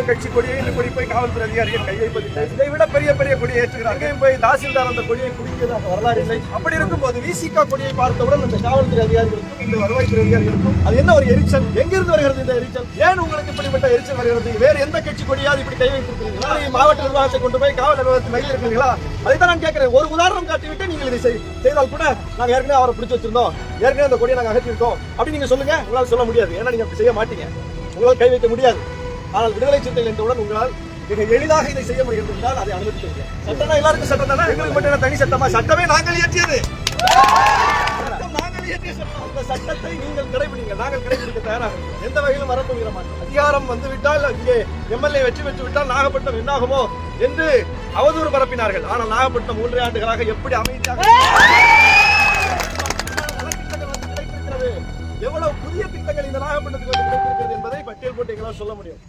கட்சி கொடியை இந்த கொடி போய் காவல்துறை அதிகாரிகள் கை வைப்பதில்லை. இதை விட பெரிய பெரிய கொடியை ஏற்றுகிறாங்க. போய் தாசில்தார் அந்த கொடியை குடிக்கிறதாக வரலாறு இல்லை. அப்படி இருக்கும்போது விசிக கொடியை பார்த்தவுடன் அந்த காவல்துறை அதிகாரிகளுக்கும் இந்த வருவாய்த்துறை அதிகாரிகளுக்கும் அது என்ன ஒரு எரிச்சல்? எங்கிருந்து வருகிறது இந்த எரிச்சல்? ஏன் உங்களுக்கு இப்படிப்பட்ட எரிச்சல் வருகிறது? வேறு எந்த கட்சி கொடியாவது இப்படி கை வைத்திருக்கிறீங்களா? மாவட்ட நிர்வாகத்தை கொண்டு போய் காவல் நிர்வாகத்தில் வைத்திருக்கிறீங்களா? அதைத்தான் நான் கேட்கிறேன். ஒரு உதாரணம் காட்டிவிட்டு நீங்கள் இதை செய்தால் கூட நாங்க ஏற்கனவே அவரை பிடிச்சு வச்சிருந்தோம், ஏற்கனவே அந்த கொடியை நாங்க அகற்றிருக்கோம் அப்படி நீங்க சொல்லுங்க. உங்களால் சொல்ல முடியாது. ஏன்னா நீங்க அப்படி செய்ய மாட்டீங்க, உங்களால் கை வைக்க முடியாது. ஆனால் விடுதலை சிறுத்தைகள் என்றவுடன் உங்களால் மிக எளிதாக இதை செய்ய முடியும் என்றால் அதை அனுமதிக்க முடியாது. சட்டம் எல்லாருக்கும் சட்டம் தானே, எங்களுக்கு மட்டும் தனி சட்டமா? சட்டமே நாங்கள் இயற்றியது. அந்த சட்டத்தை நீங்கள் கடைபிடிங்க, நாங்கள் கடைபிடிக்க தயாராக எந்த வகையிலும் வரப்பு மீற மாட்டோம். அதிகாரம் வந்துவிட்டால் இங்கே எம்எல்ஏ வெற்றி பெற்று விட்டால் நாகப்பட்டினம் என்னாகுமோ என்று அவதூறு பரப்பினார்கள். ஆனால் நாகப்பட்டினம் 3 ஆண்டுகளாக எப்படி அமைதியாக எவ்வளவு புதிய திட்டங்கள் இந்த நாகப்பட்டினத்துக்கு கிடைத்திருக்கிறது என்பதை பட்டியல் போட்டு எங்களால் சொல்ல முடியும்.